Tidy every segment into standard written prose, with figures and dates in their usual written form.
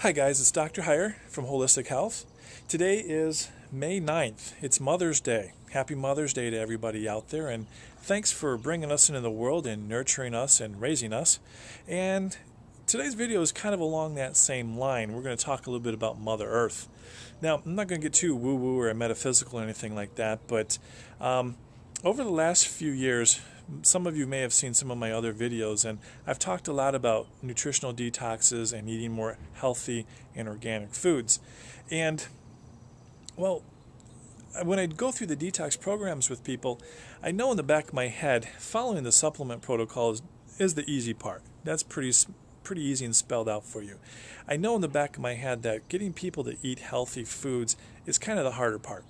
Hi guys, it's Dr. Heyer from Holistic Health. Today is May 9th. It's Mother's Day. Happy Mother's Day to everybody out there, and thanks for bringing us into the world and nurturing us and raising us. And today's video is kind of along that same line. We're going to talk a little bit about Mother Earth. Now, I'm not going to get too woo-woo or metaphysical or anything like that, but over the last few years, some of you may have seen some of my other videos, and I've talked a lot about nutritional detoxes and eating more healthy and organic foods. And, well, when I go through the detox programs with people, I know in the back of my head, following the supplement protocol is the easy part. That's pretty easy and spelled out for you. I know in the back of my head that getting people to eat healthy foods is kind of the harder part.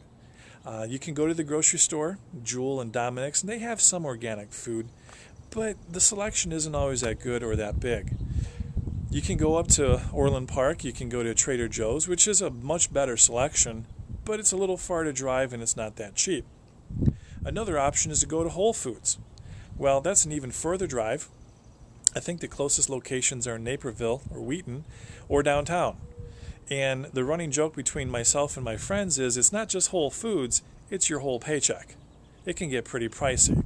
You can go to the grocery store, Jewel and Dominic's, and they have some organic food, but the selection isn't always that good or that big. You can go up to Orland Park, you can go to Trader Joe's, which is a much better selection, but it's a little far to drive and it's not that cheap. Another option is to go to Whole Foods. Well, that's an even further drive. I think the closest locations are in Naperville or Wheaton or downtown. And the running joke between myself and my friends is it's not just Whole Foods, it's your whole paycheck. It can get pretty pricey.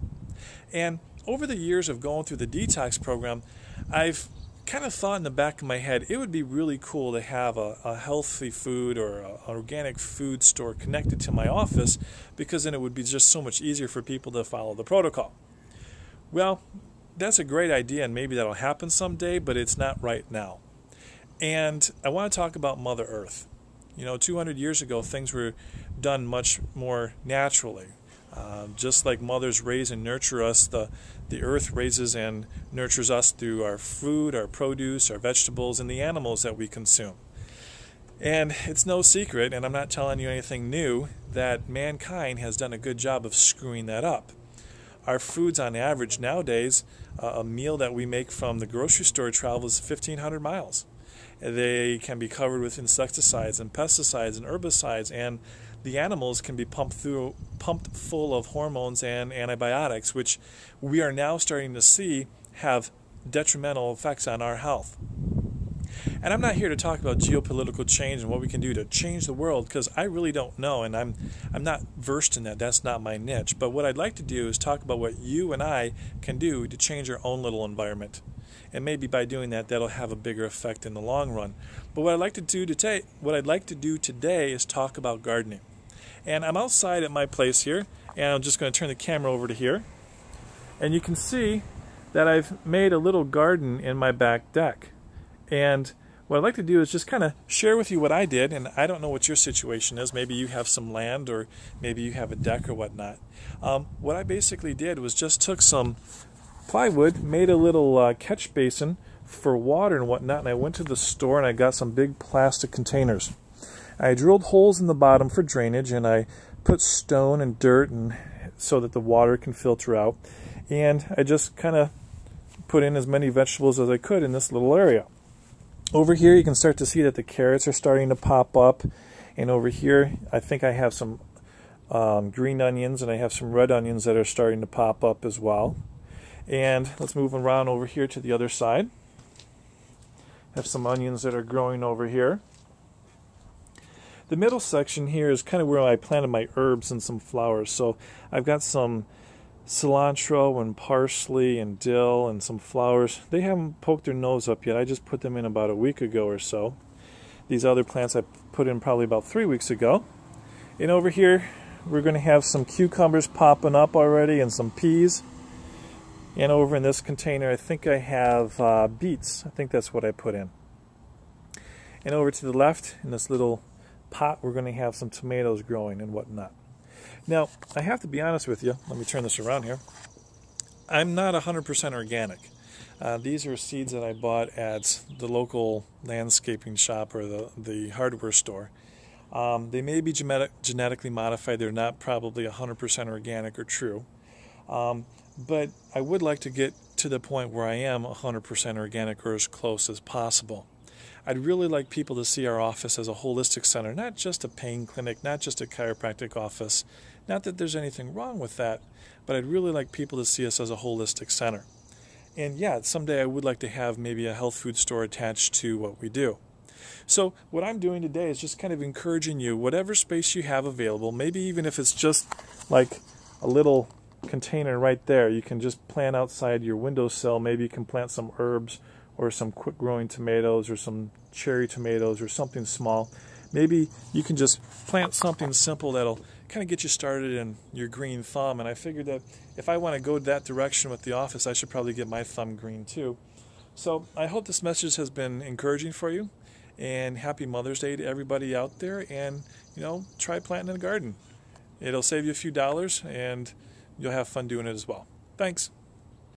And over the years of going through the detox program, I've kind of thought in the back of my head it would be really cool to have a healthy food or an organic food store connected to my office, because then it would be just so much easier for people to follow the protocol. Well, that's a great idea, and maybe that'll happen someday, but it's not right now. And I want to talk about Mother Earth. 200 years ago, things were done much more naturally. Just like mothers raise and nurture us, the earth raises and nurtures us through our food, our produce, our vegetables, and the animals that we consume. And it's no secret, and I'm not telling you anything new, that mankind has done a good job of screwing that up. Our foods on average nowadays, a meal that we make from the grocery store travels 1,500 miles. They can be covered with insecticides and pesticides and herbicides, and the animals can be pumped full of hormones and antibiotics, which we are now starting to see have detrimental effects on our health. And I'm not here to talk about geopolitical change and what we can do to change the world, because I really don't know, and I'm not versed in that. That's not my niche. But what I'd like to do is talk about what you and I can do to change our own little environment. And maybe by doing that, that'll have a bigger effect in the long run. But what I'd like to do today is talk about gardening. And I'm outside at my place here, and I'm just going to turn the camera over to here. And you can see that I've made a little garden in my back deck. And what I'd like to do is just kind of share with you what I did, and I don't know what your situation is. Maybe you have some land, or maybe you have a deck or whatnot. What I basically did was just took some plywood, made a little catch basin for water and whatnot, and I went to the store and I got some big plastic containers. I drilled holes in the bottom for drainage, and I put stone and dirt so that the water can filter out, and I just kind of put in as many vegetables as I could in this little area. Over here you can start to see that the carrots are starting to pop up, and over here I think I have some green onions, and I have some red onions that are starting to pop up as well. And let's move around over here to the other side. Have some onions that are growing over here. The middle section here is kind of where I planted my herbs and some flowers. So I've got some cilantro and parsley and dill and some flowers. They haven't poked their nose up yet. I just put them in about a week ago or so. These other plants I put in probably about 3 weeks ago. And over here we're going to have some cucumbers popping up already, and some peas. And over in this container, I think I have beets. I think that's what I put in. And over to the left, in this little pot, we're going to have some tomatoes growing and whatnot. Now, I have to be honest with you. Let me turn this around here. I'm not 100% organic. These are seeds that I bought at the local landscaping shop or the hardware store. They may be genetically modified. They're not probably 100% organic or true. But I would like to get to the point where I am 100% organic, or as close as possible. I'd really like people to see our office as a holistic center, not just a pain clinic, not just a chiropractic office. Not that there's anything wrong with that, but I'd really like people to see us as a holistic center. And yeah, someday I would like to have maybe a health food store attached to what we do. So what I'm doing today is just kind of encouraging you, whatever space you have available, maybe even if it's just like a little container right there, you can just plant outside your windowsill. Maybe you can plant some herbs or some quick growing tomatoes or some cherry tomatoes or something small. Maybe you can just plant something simple that'll kind of get you started in your green thumb. And I figured that if I want to go that direction with the office, I should probably get my thumb green too. So I hope this message has been encouraging for you, and happy Mother's Day to everybody out there. And try planting in a garden. It'll save you a few dollars and you'll have fun doing it as well. Thanks.